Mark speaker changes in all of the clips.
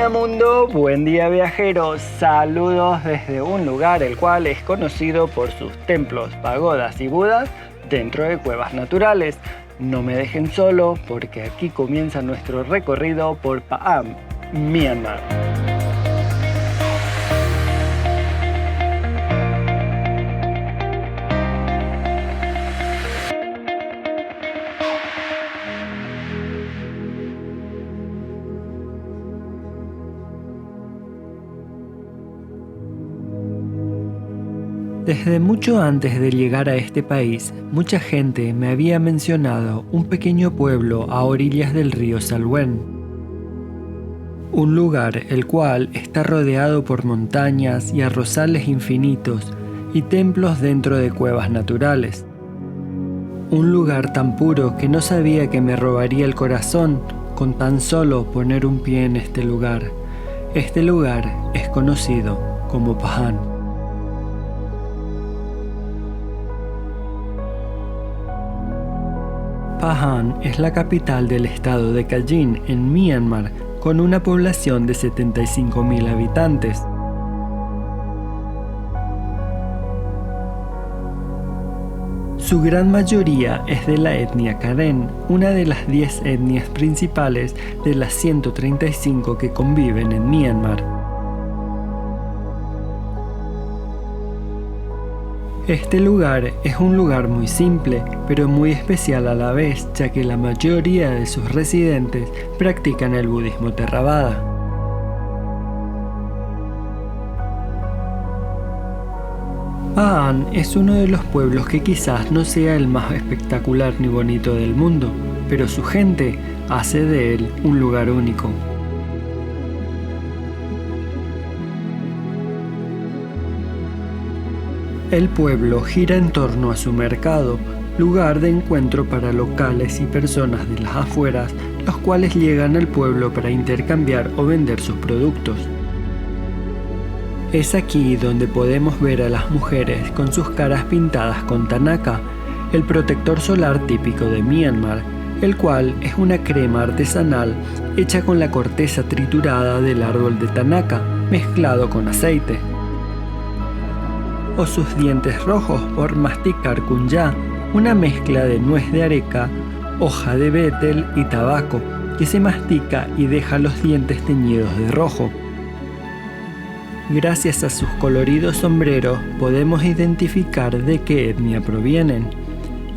Speaker 1: día mundo, buen día viajeros, saludos desde un lugar el cual es conocido por sus templos, pagodas y budas dentro de cuevas naturales. No me dejen solo porque aquí comienza nuestro recorrido por Pa Am, Myanmar. Desde mucho antes de llegar a este país, mucha gente me había mencionado un pequeño pueblo a orillas del río Salween. Un lugar el cual está rodeado por montañas y arrozales infinitos y templos dentro de cuevas naturales. Un lugar tan puro que no sabía que me robaría el corazón con tan solo poner un pie en este lugar. Este lugar es conocido como Pahang. Pahang es la capital del estado de Kayin, en Myanmar, con una población de 75.000 habitantes. Su gran mayoría es de la etnia Karen, una de las 10 etnias principales de las 135 que conviven en Myanmar. Este lugar es un lugar muy simple, pero muy especial a la vez, ya que la mayoría de sus residentes practican el budismo Theravada. Pahang es uno de los pueblos que quizás no sea el más espectacular ni bonito del mundo, pero su gente hace de él un lugar único. El pueblo gira en torno a su mercado, lugar de encuentro para locales y personas de las afueras, los cuales llegan al pueblo para intercambiar o vender sus productos. Es aquí donde podemos ver a las mujeres con sus caras pintadas con Thanaka, el protector solar típico de Myanmar, el cual es una crema artesanal hecha con la corteza triturada del árbol de Thanaka, mezclado con aceite. O sus dientes rojos por masticar kunya, una mezcla de nuez de areca, hoja de betel y tabaco, que se mastica y deja los dientes teñidos de rojo. Gracias a sus coloridos sombreros podemos identificar de qué etnia provienen,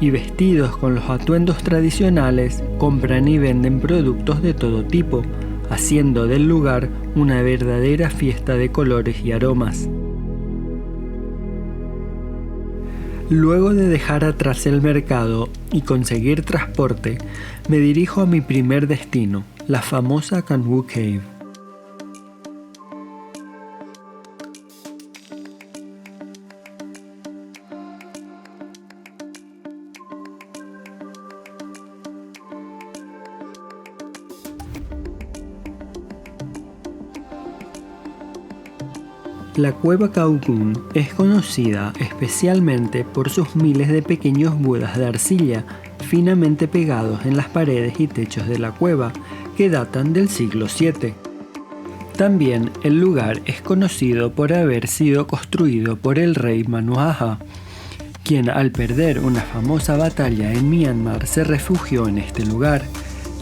Speaker 1: y vestidos con los atuendos tradicionales, compran y venden productos de todo tipo, haciendo del lugar una verdadera fiesta de colores y aromas. Luego de dejar atrás el mercado y conseguir transporte, me dirijo a mi primer destino, la famosa Kanwu Cave. La cueva Kaukun es conocida especialmente por sus miles de pequeños budas de arcilla finamente pegados en las paredes y techos de la cueva que datan del siglo VII. También el lugar es conocido por haber sido construido por el rey Manuaja, quien al perder una famosa batalla en Myanmar se refugió en este lugar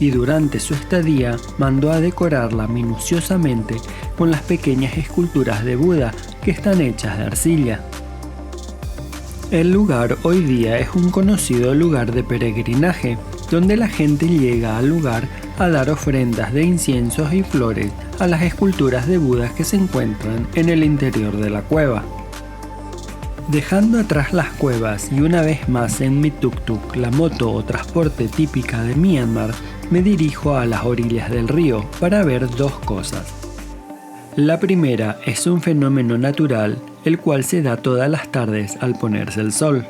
Speaker 1: y durante su estadía mandó a decorarla minuciosamente con las pequeñas esculturas de Buda que están hechas de arcilla. El lugar hoy día es un conocido lugar de peregrinaje, donde la gente llega al lugar a dar ofrendas de inciensos y flores a las esculturas de Buda que se encuentran en el interior de la cueva. Dejando atrás las cuevas y una vez más en mi tuk-tuk, la moto o transporte típica de Myanmar, me dirijo a las orillas del río para ver dos cosas. La primera es un fenómeno natural, el cual se da todas las tardes al ponerse el sol.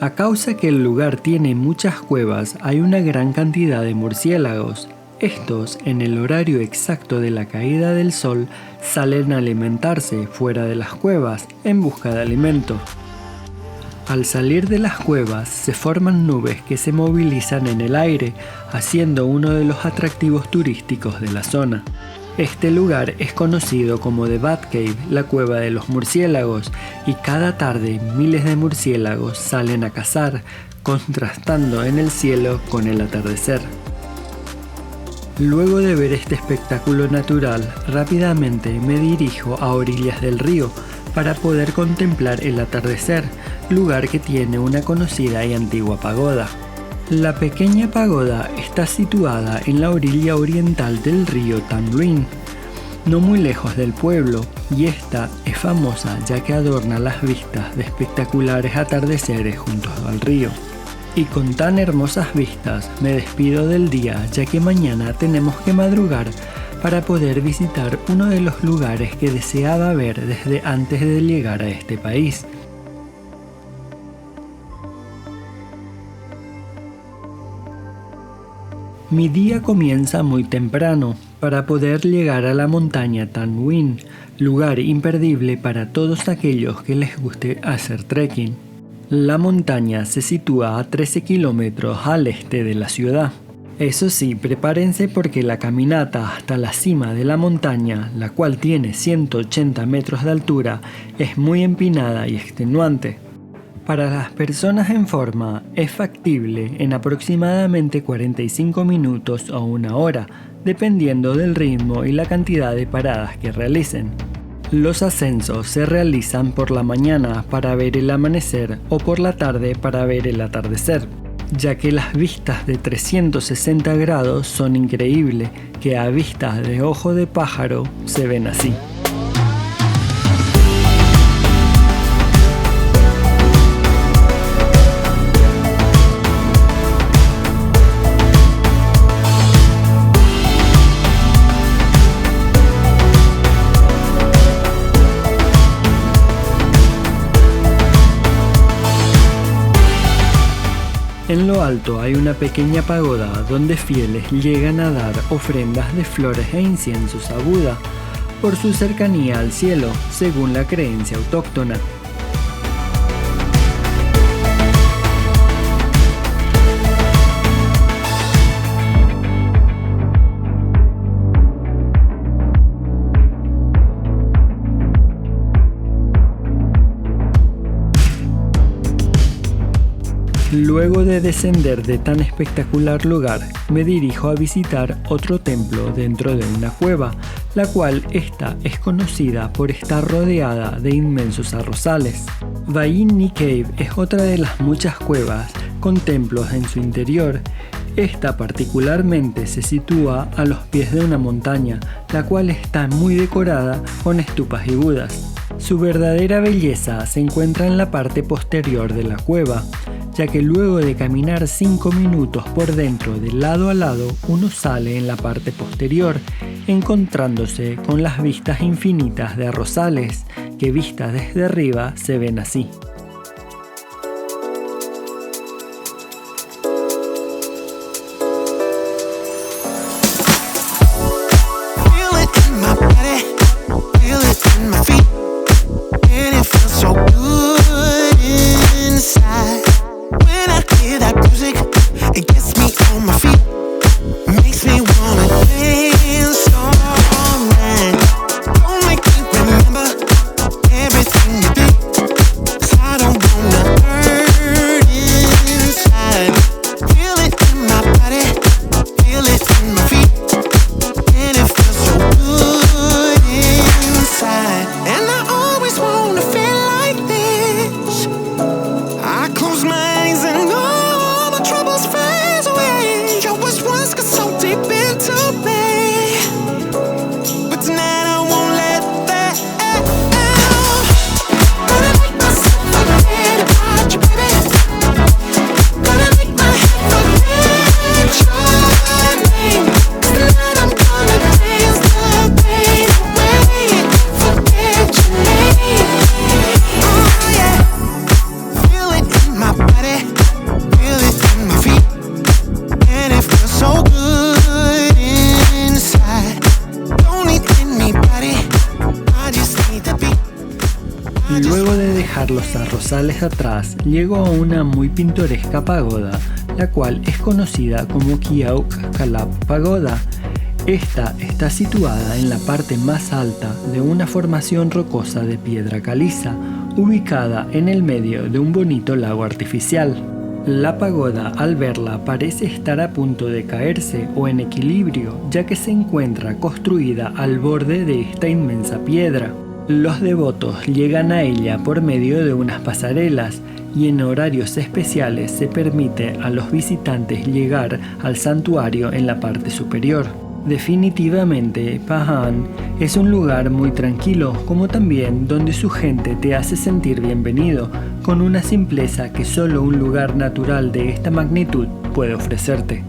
Speaker 1: A causa que el lugar tiene muchas cuevas, hay una gran cantidad de murciélagos. Estos, en el horario exacto de la caída del sol, salen a alimentarse fuera de las cuevas en busca de alimento. Al salir de las cuevas se forman nubes que se movilizan en el aire, haciendo uno de los atractivos turísticos de la zona. Este lugar es conocido como The Bat Cave, la cueva de los murciélagos, y cada tarde miles de murciélagos salen a cazar, contrastando en el cielo con el atardecer. Luego de ver este espectáculo natural, rápidamente me dirijo a orillas del río para poder contemplar el atardecer, lugar que tiene una conocida y antigua pagoda. La pequeña pagoda está situada en la orilla oriental del río Tan Luin, no muy lejos del pueblo, y esta es famosa ya que adorna las vistas de espectaculares atardeceres junto al río. Y con tan hermosas vistas me despido del día, ya que mañana tenemos que madrugar para poder visitar uno de los lugares que deseaba ver desde antes de llegar a este país. Mi día comienza muy temprano para poder llegar a la montaña Tan Luin, lugar imperdible para todos aquellos que les guste hacer trekking. La montaña se sitúa a 13 kilómetros al este de la ciudad. Eso sí, prepárense porque la caminata hasta la cima de la montaña, la cual tiene 180 metros de altura, es muy empinada y extenuante. Para las personas en forma, es factible en aproximadamente 45 minutos o una hora, dependiendo del ritmo y la cantidad de paradas que realicen. Los ascensos se realizan por la mañana para ver el amanecer o por la tarde para ver el atardecer, ya que las vistas de 360 grados son increíbles, que a vistas de ojo de pájaro se ven así. En lo alto hay una pequeña pagoda donde fieles llegan a dar ofrendas de flores e inciensos a Buda por su cercanía al cielo, según la creencia autóctona. Luego de descender de tan espectacular lugar, me dirijo a visitar otro templo dentro de una cueva, la cual esta es conocida por estar rodeada de inmensos arrozales. Bain Ni Cave es otra de las muchas cuevas con templos en su interior. Esta particularmente se sitúa a los pies de una montaña, la cual está muy decorada con estupas y budas. Su verdadera belleza se encuentra en la parte posterior de la cueva, ya que luego de caminar 5 minutos por dentro de lado a lado, uno sale en la parte posterior, encontrándose con las vistas infinitas de arrozales, que vistas desde arriba se ven así. Luego de dejar los arrozales atrás, llego a una muy pintoresca pagoda, la cual es conocida como Kiauk Kalap Pagoda. Esta está situada en la parte más alta de una formación rocosa de piedra caliza, ubicada en el medio de un bonito lago artificial. La pagoda, al verla, parece estar a punto de caerse o en equilibrio, ya que se encuentra construida al borde de esta inmensa piedra. Los devotos llegan a ella por medio de unas pasarelas y en horarios especiales se permite a los visitantes llegar al santuario en la parte superior. Definitivamente, Pahang es un lugar muy tranquilo, como también donde su gente te hace sentir bienvenido, con una simpleza que solo un lugar natural de esta magnitud puede ofrecerte.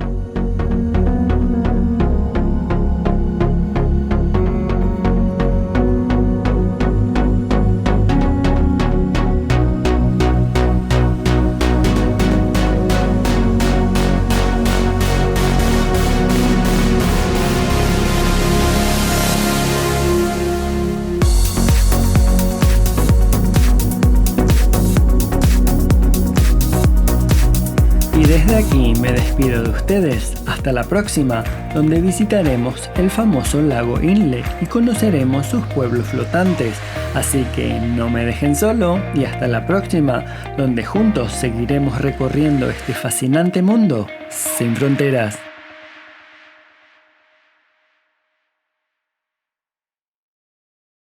Speaker 1: Y desde aquí me despido de ustedes, hasta la próxima, donde visitaremos el famoso lago Inle y conoceremos sus pueblos flotantes. Así que no me dejen solo y hasta la próxima, donde juntos seguiremos recorriendo este fascinante mundo sin fronteras.